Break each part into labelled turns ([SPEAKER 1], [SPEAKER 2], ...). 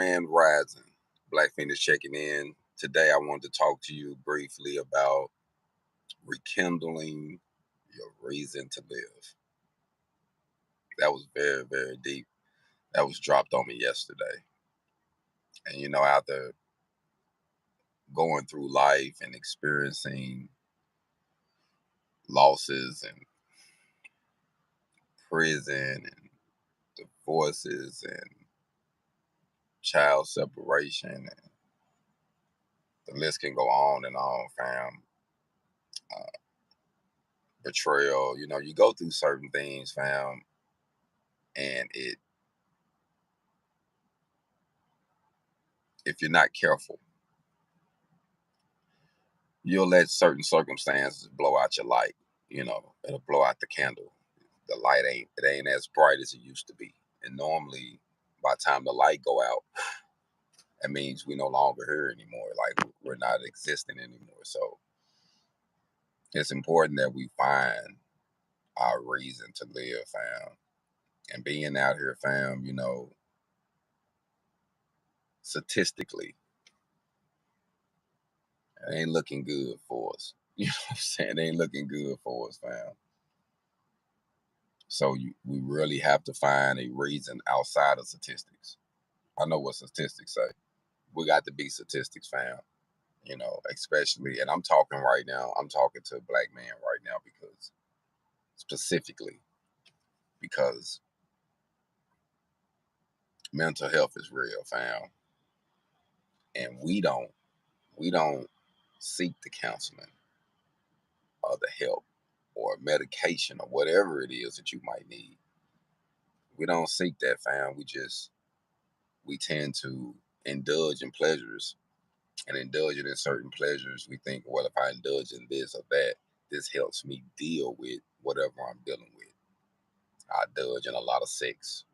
[SPEAKER 1] And Rising, Black Feniks checking in. Today, I wanted to talk to you briefly about rekindling your reason to live. That was very, very deep. That was dropped on me yesterday. And after going through life and experiencing losses and prison and divorces and child separation, and the list can go on and on, fam. Uh, Betrayal, you go through certain things, fam, and if you're not careful, you'll let certain circumstances blow out your light. It'll blow out the candle. The light ain't as bright as it used to be. And normally, by the time the light go out, that means we no longer here anymore. Like we're not existing anymore. So it's important that we find our reason to live, fam. And being out here, fam, statistically, it ain't looking good for us. You know what I'm saying? It ain't looking good for us, fam. So we really have to find a reason outside of statistics. I know what statistics say. We got to be statistics, fam. Especially, and I'm talking right now. I'm talking to a black man right now because specifically because mental health is real, fam, and we don't seek the counseling or the help or medication or whatever it is that you might need. We don't seek that, fam. We tend to indulge in pleasures and indulging in certain pleasures. We think, well, if I indulge in this or that, this helps me deal with whatever I'm dealing with. I indulge in a lot of sex.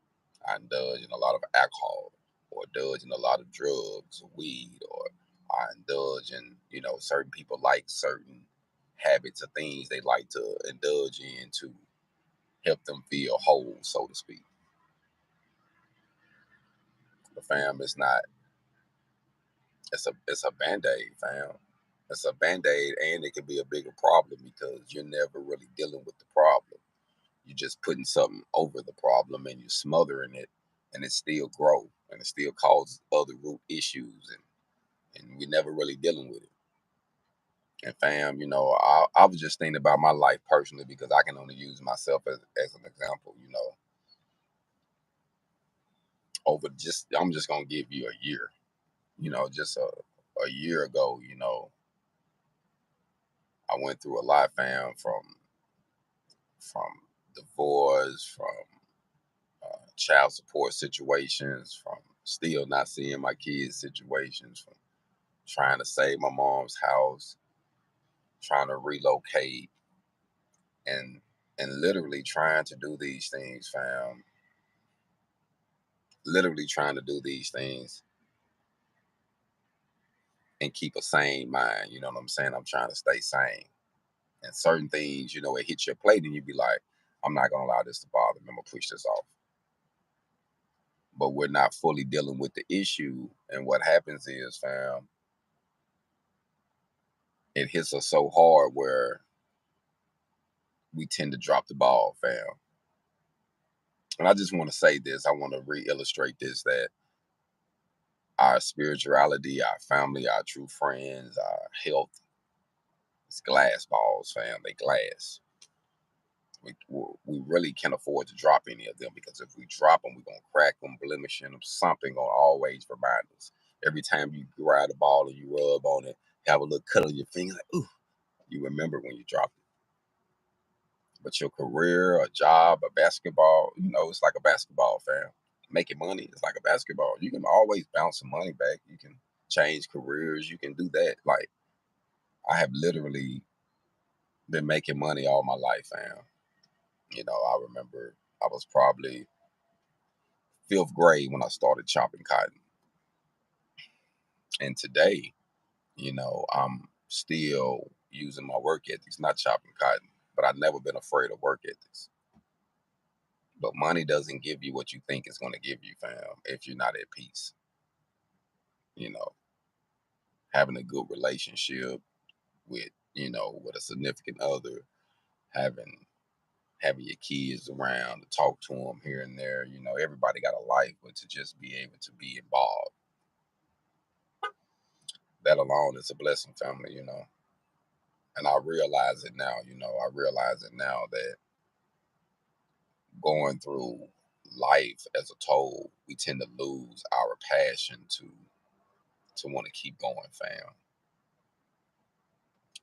[SPEAKER 1] I indulge in a lot of alcohol, or indulge in a lot of drugs, weed, or I indulge in, certain people like certain habits or things they like to indulge in to help them feel whole, so to speak. The fam is not, it's a band-aid, fam. It's a band-aid, and it can be a bigger problem because you're never really dealing with the problem. You're just putting something over the problem and you're smothering it, and it still grow and it still causes other root issues, and we're never really dealing with it. And fam, I was just thinking about my life personally because I can only use myself as an example. I'm just gonna give you a year. Just a year ago, I went through a lot, fam, from divorce, from child support situations, from still not seeing my kids situations, from trying to save my mom's house, trying to relocate, and literally trying to do these things, fam. Literally trying to do these things and keep a sane mind. You know what I'm saying? I'm trying to stay sane. And certain things, it hits your plate and you be like, I'm not gonna allow this to bother me. I'm gonna push this off. But we're not fully dealing with the issue. And what happens is, fam, it hits us so hard where we tend to drop the ball, fam. And I just want to say this. I want to re-illustrate this, that our spirituality, our family, our true friends, our health, it's glass balls, fam. They glass. We really can't afford to drop any of them because if we drop them, we're going to crack them, blemish them, something going to always remind us. Every time you grab the ball and you rub on it, have a little cut on your finger, like, ooh, you remember when you dropped it. But your career, a job, a basketball, it's like a basketball, fam. Making money is like a basketball. You can always bounce some money back. You can change careers. You can do that. Like, I have literally been making money all my life, fam. I remember I was probably fifth grade when I started chopping cotton. And today, I'm still using my work ethics, not chopping cotton, but I've never been afraid of work ethics. But money doesn't give you what you think it's going to give you, fam, if you're not at peace. you know, having a good relationship with, with a significant other, having your kids around to talk to them here and there. Everybody got a life, but to just be able to be involved, that alone is a blessing, family. And I realize it now. I realize it now that going through life as a total, we tend to lose our passion to want to keep going, fam.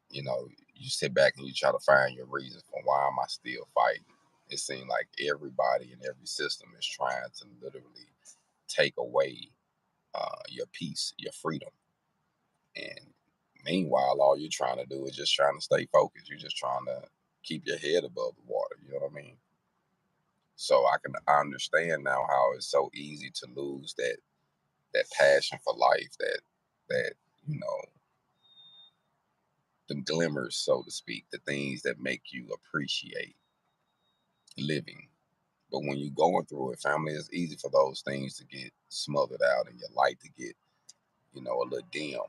[SPEAKER 1] You sit back and you try to find your reason for why am I still fighting. It seems like everybody in every system is trying to literally take away your peace, your freedom. And meanwhile, all you're trying to do is just trying to stay focused. You're just trying to keep your head above the water. You know what I mean? So I understand now how it's so easy to lose that passion for life, that you know the glimmers, so to speak, the things that make you appreciate living. But when you're going through it, family, it's easy for those things to get smothered out and your light to get, a little dim,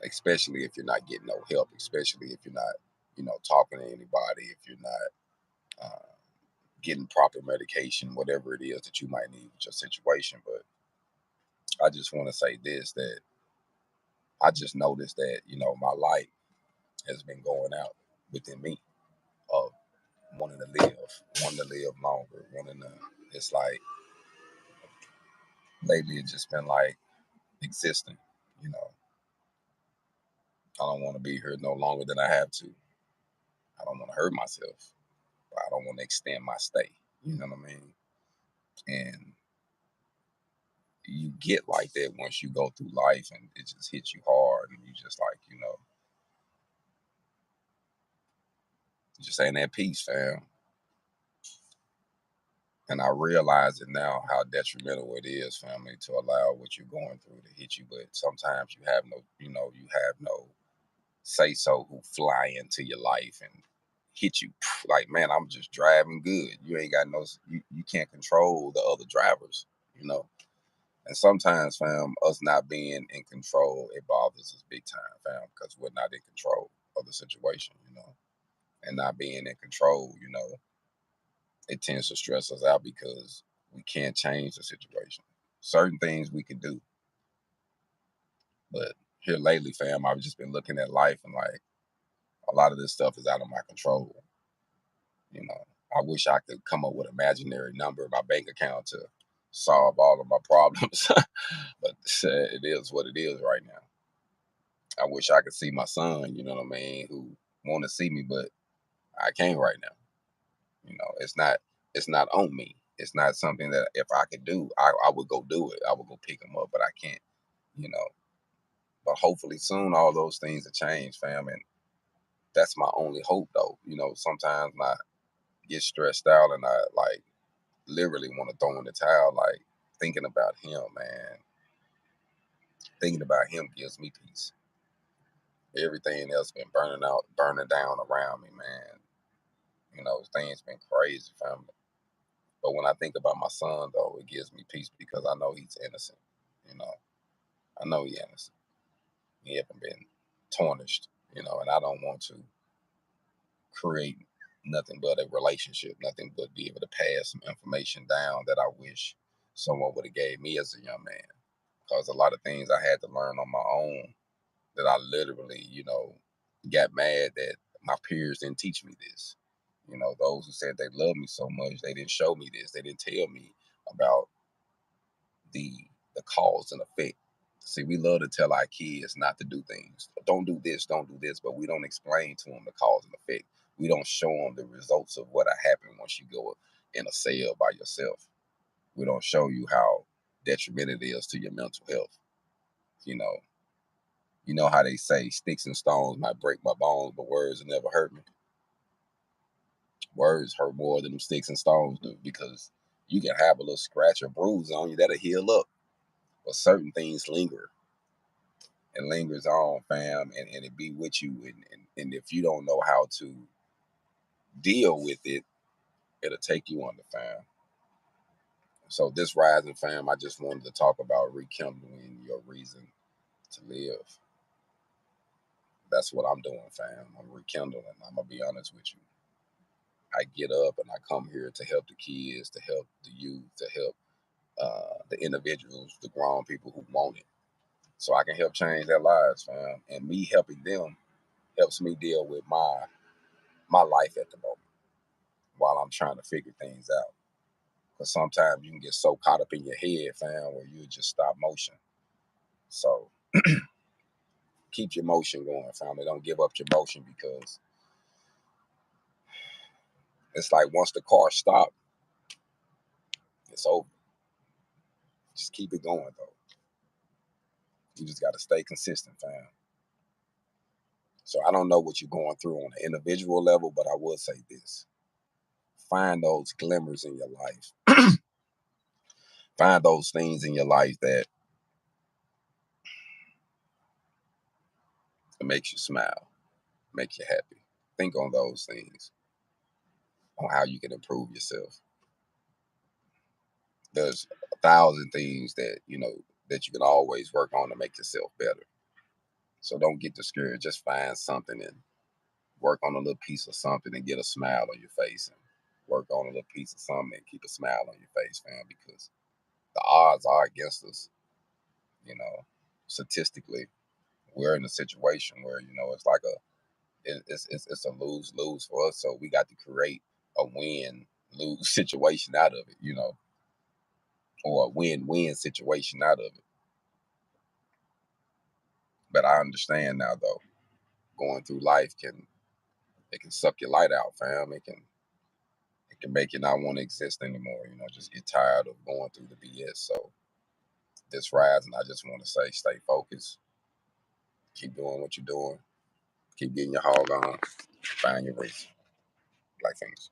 [SPEAKER 1] especially if you're not getting no help, especially if you're not, talking to anybody, if you're not getting proper medication, whatever it is that you might need with your situation. But I just want to say this, that I just noticed that, my light has been going out within me of wanting to live longer, it's like lately it's just been like existing, you know. I don't want to be here no longer than I have to. I don't want to hurt myself. I don't want to extend my stay. You know what I mean? And you get like that once you go through life and it just hits you hard and you just like, you just ain't at peace, fam. And I realize it now how detrimental it is, family, to allow what you're going through to hit you. But sometimes you have no, you have no say so who fly into your life and hit you like, man, I'm just driving good. You ain't got no, you can't control the other drivers, you know. And sometimes, fam, us not being in control, it bothers us big time, fam, because we're not in control of the situation, and not being in control, it tends to stress us out because we can't change the situation. Certain things we can do, but here lately, fam, I've just been looking at life and like a lot of this stuff is out of my control. You know, I wish I could come up with an imaginary number in my bank account to solve all of my problems, but it is what it is right now. I wish I could see my son, you know what I mean, who want to see me, but I can't right now. It's not on me. It's not something that if I could do, I would go do it. I would go pick him up, but I can't, you know. But hopefully soon all those things will change, fam. And that's my only hope though. Sometimes I get stressed out and I like literally want to throw in the towel, like thinking about him, man. Thinking about him gives me peace. Everything else been burning down around me, man. Things been crazy, family. But when I think about my son, though, it gives me peace because I know he's innocent. You know, I know he's innocent. He haven't been tarnished, and I don't want to create nothing but a relationship, nothing but be able to pass some information down that I wish someone would have gave me as a young man. Because a lot of things I had to learn on my own that I literally, got mad that my peers didn't teach me this. Those who said they love me so much, they didn't show me this. They didn't tell me about the the cause and effect. See, we love to tell our kids not to do things. Don't do this, don't do this, but we don't explain to them the cause and effect. We don't show them the results of what happened once you go in a cell by yourself. We don't show you how detrimental it is to your mental health. You know, you know how they say sticks and stones might break my bones, but words will never hurt me. Words hurt more than them sticks and stones do because you can have a little scratch or bruise on you that'll heal up, but certain things linger and lingers on, fam, and it be with you. And if you don't know how to deal with it, it'll take you under, fam. So this rising, fam, I just wanted to talk about rekindling your reason to live. That's what I'm doing, fam. I'm rekindling. I'm gonna be honest with you. I get up and I come here to help the kids, to help the youth, to help the individuals, the grown people who want it, so I can help change their lives, fam. And me helping them helps me deal with my life at the moment while I'm trying to figure things out. Because sometimes you can get so caught up in your head, fam, where you just stop motion. So keep your motion going, family. Don't give up your motion, because it's like once the car stops, it's over. Just keep it going, though. You just got to stay consistent, fam. So I don't know what you're going through on an individual level, but I will say this. Find those glimmers in your life. Find those things in your life that makes you smile, make you happy. Think on those things, on how you can improve yourself. There's 1,000 things that that you can always work on to make yourself better. So don't get discouraged. Just find something and work on a little piece of something and get a smile on your face, and work on a little piece of something and keep a smile on your face, fam, because the odds are against us. You know, statistically, we're in a situation where it's like it's a lose lose for us. So we got to create a win lose situation out of it, or a win win situation out of it. But I understand now, though, going through life can suck your light out, fam. It can make you not want to exist anymore. Just get tired of going through the BS. So this rise, and I just want to say, stay focused. Keep doing what you're doing. Keep getting your hog on. Find your race. Like things.